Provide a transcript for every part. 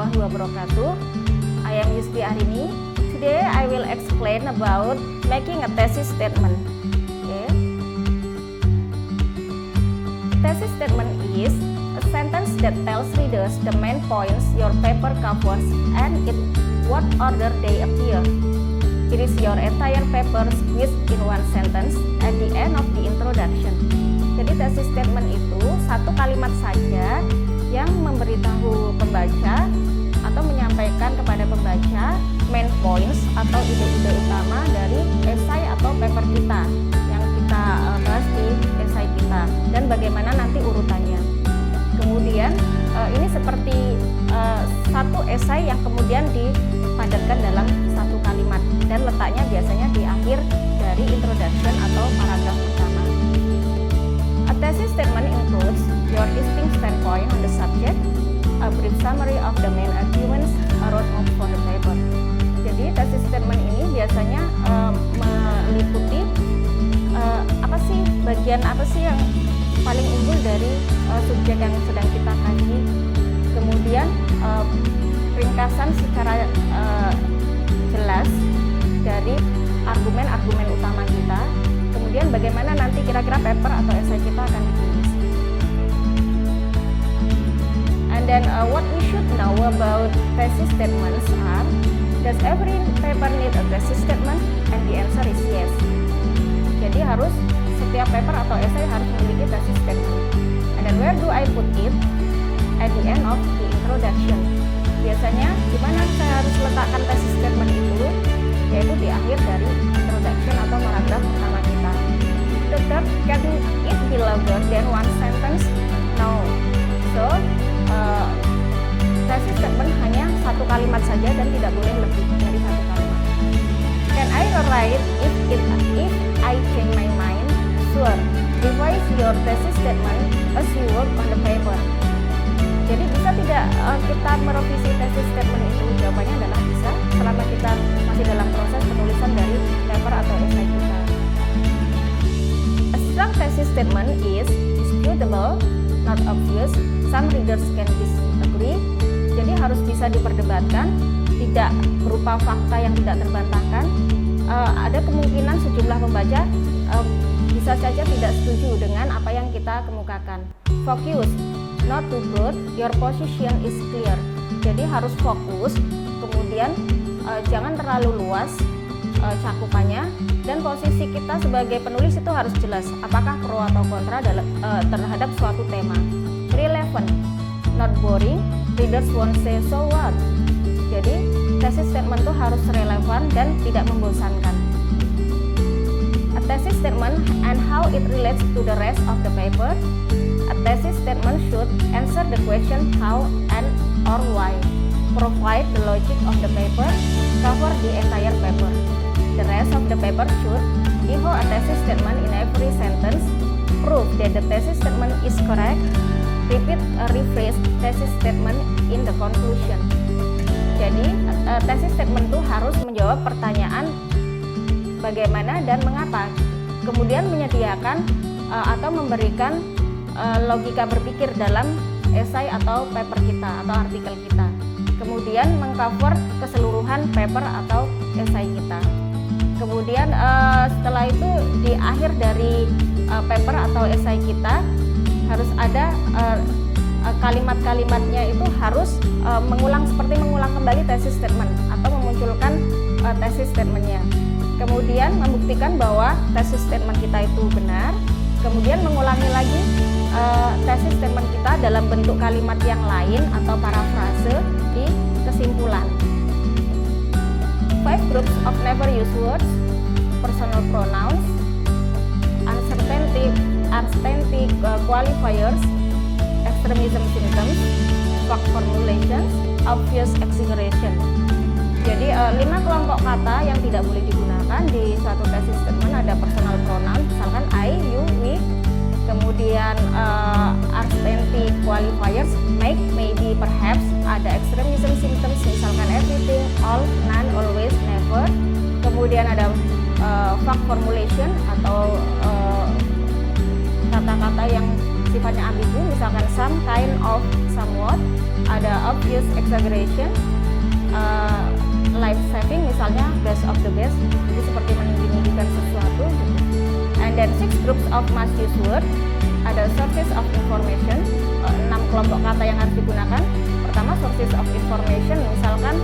warahmatullahi wabarakatuh. I am Yusri Arini. Today I will explain about making a thesis statement. Okay. Thesis statement is a sentence that tells readers the main points your paper covers and in what order they appear. It is your entire paper squeezed in one sentence at the end of the introduction. Jadi thesis statement itu satu kalimat saja yang memberitahu pembaca atau menyampaikan kepada pembaca main points atau ide-ide utama dari esai atau paper kita yang kita bahas di esai kita dan bagaimana nanti urutannya. Kemudian ini seperti satu esai yang kemudian dipadatkan dalam satu kalimat dan letaknya biasanya di akhir dari introduction atau paragraf pertama. A thesis statement includes your distinct standpoint on the subject, a brief summary of the main arguments, a roadmap for the paper. Jadi thesis statement ini biasanya meliputi bagian apa sih yang paling unggul dari subjek yang sedang kita kaji. Kemudian ringkasan secara jelas dari argumen-argumen utama kita. Kemudian bagaimana nanti kira-kira paper atau esai kita akan ditulis. And then what we should know about thesis statements are, does every paper need a thesis statement? And the answer is yes. Jadi harus setiap paper atau esai harus memiliki thesis statement. And then where do I put it? At the end of the introduction. Biasanya di mana saya harus letakkan thesis statement itu? Yaitu di akhir dari introduction atau paragraf pertama kita. Tetap can it be longer than one sentence? No. So thesis statement hanya satu kalimat saja dan tidak boleh lebih dari satu kalimat. Can I rewrite if I change my mind? Sure. Revise your thesis statement as you work on the paper. Jadi bisa tidak kita merevisi thesis statement itu? Jawabannya adalah bisa selama kita masih dalam proses penulisan dari paper atau esai kita. A strong thesis statement is disputable, not obvious. Some readers can disagree. Jadi harus bisa diperdebatkan, tidak berupa fakta yang tidak terbantahkan. Ada kemungkinan sejumlah pembaca bisa saja tidak setuju dengan apa yang kita kemukakan. Focus, not too broad, your position is clear. Jadi harus fokus, kemudian jangan terlalu luas cakupannya, dan posisi kita sebagai penulis itu harus jelas. Apakah pro atau kontra terhadap suatu tema. Relevant, not boring, readers won't say so what. Jadi thesis statement itu harus relevan dan tidak membosankan. A thesis statement and how it relates to the rest of the paper. A thesis statement should answer the question how and or why, provide the logic of the paper, cover the entire paper. The rest of the paper should echo a thesis statement in every sentence, prove that the thesis statement is correct, repeat a rephrased thesis statement in the conclusion. Jadi thesis statement itu harus menjawab pertanyaan bagaimana dan mengapa, kemudian menyediakan atau memberikan logika berpikir dalam esai atau paper kita atau artikel kita, kemudian mengcover keseluruhan paper atau esai kita. Kemudian setelah itu di akhir dari paper atau esai kita harus ada kalimat-kalimatnya itu harus mengulang kembali thesis statement atau memunculkan thesis statementnya. Kemudian membuktikan bahwa thesis statement kita itu benar. Kemudian mengulangi lagi thesis statement kita dalam bentuk kalimat yang lain atau parafrase di kesimpulan. 5 groups of never used words, personal pronouns, uncertainty qualifiers, extremism symptoms, vague formulations, obvious exaggeration. Jadi 5 kelompok kata yang tidak boleh digunakan di suatu thesis statement. Ada personal pronoun, misalkan I, you, we. Kemudian uncertainty qualifiers, make, maybe, perhaps. Ada extremism symptoms, misalkan everything, all, none, always, never. Kemudian ada vague formulation atau kata-kata yang sifatnya ambigu, misalkan some, kind of, somewhat. ada obvious exaggeration, life saving misalnya best of the best, jadi seperti meninggi-ninggikan sesuatu. And then 6 groups of must-use word, ada sources of information, 6 kelompok kata yang harus digunakan. Pertama, sources of information, misalkan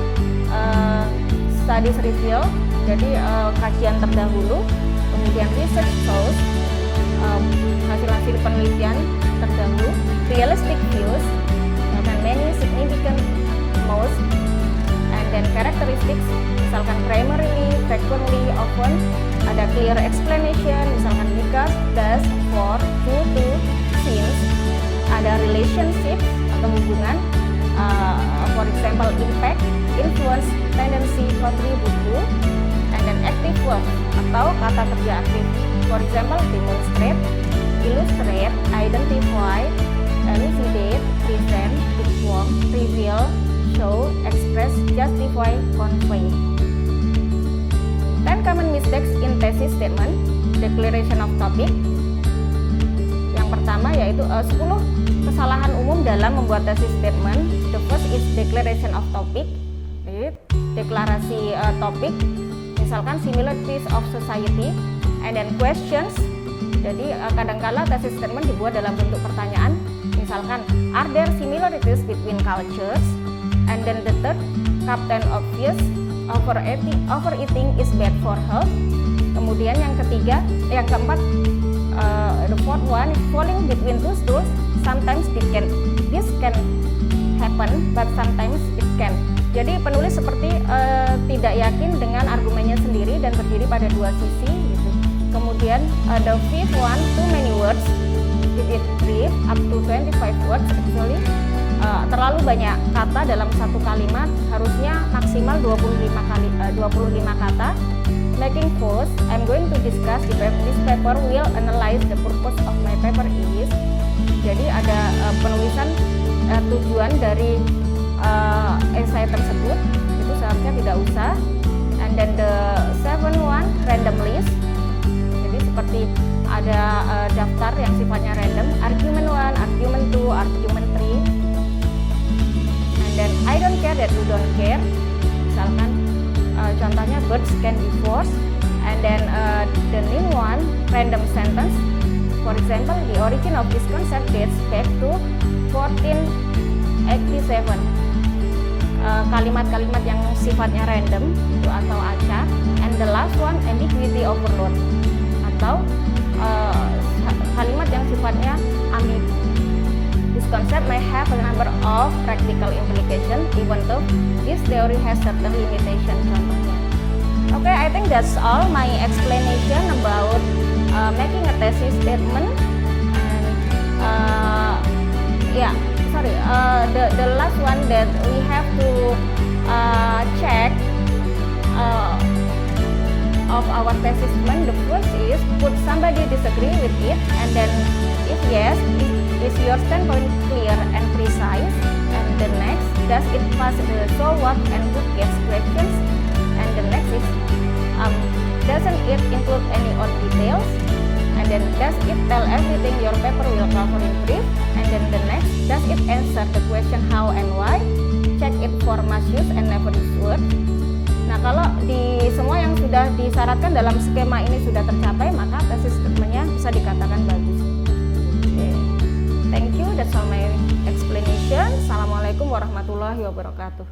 studies review, jadi kajian terdahulu. Kemudian research source, hasil-hasil penelitian terdahulu. Realistic views, misalkan many, significant, most. And then characteristics, misalkan primarily, frequently, often. Ada clear explanation, misalkan because, thus, for, due to, since. Ada relationship atau hubungan, for example impact, influence, tendency, contribute to. And then active verb atau kata kerja aktif, for example demonstrate, illustrate, identify, elucidate, present, inform, reveal, show, express, justify, convey. 10 common mistakes in thesis statement, declaration of topic. Yang pertama yaitu 10 kesalahan umum dalam membuat thesis statement. The first is declaration of topic, jadi deklarasi topik, misalkan similarities of society, and then questions. Jadi kadangkala thesis statement dibuat dalam bentuk pertanyaan, misalkan are there similarities between cultures? And then the third, Captain Obvious, overeating is bad for health. Kemudian yang keempat, the fourth one, falling between two stools. Sometimes this can happen, but sometimes it can. Jadi penulis seperti tidak yakin dengan argumennya sendiri dan berdiri pada dua sisi gitu. Kemudian the fifth one, too many words, keep it brief, up to 25 words actually. Terlalu banyak kata dalam satu kalimat, harusnya maksimal 25 kata. Making post, I'm going to discuss this paper will analyze the purpose of my paper is. Jadi ada penulisan tujuan dari esai tersebut, itu seharusnya tidak usah. And then the seventh one, random list. Jadi seperti ada daftar yang sifatnya random, argument 1, argument 2, argument 3. Dan I don't care that you don't care, misalkan contohnya birds can be forced. And then the new one, random sentence, for example the origin of this concept dates back to 1487. Kalimat-kalimat yang sifatnya random itu atau acak. And the last one, ambiguity overload, atau kalimat yang sifatnya ambigu. This concept may have a number of practical implications, even though this theory has certain limitations. Contohnya. Okay, I think that's all my explanation about making a thesis statement. And the last one that we have to check of our thesis statement. The first is, would somebody disagree with it? And then, if yes, is your standpoint clear and precise? And the next, does it pass the so what and who gets questions? And the next is, doesn't it include any odd details? And then, does it tell everything your paper will cover in brief? And then the next, does it answer the question how and why? Check it for must use and never use word. Nah, kalau di semua yang sudah disyaratkan dalam skema ini sudah tercapai, maka tesis statementnya bisa dikatakan bagus. Thank you, that's all my explanation. Assalamualaikum warahmatullahi wabarakatuh.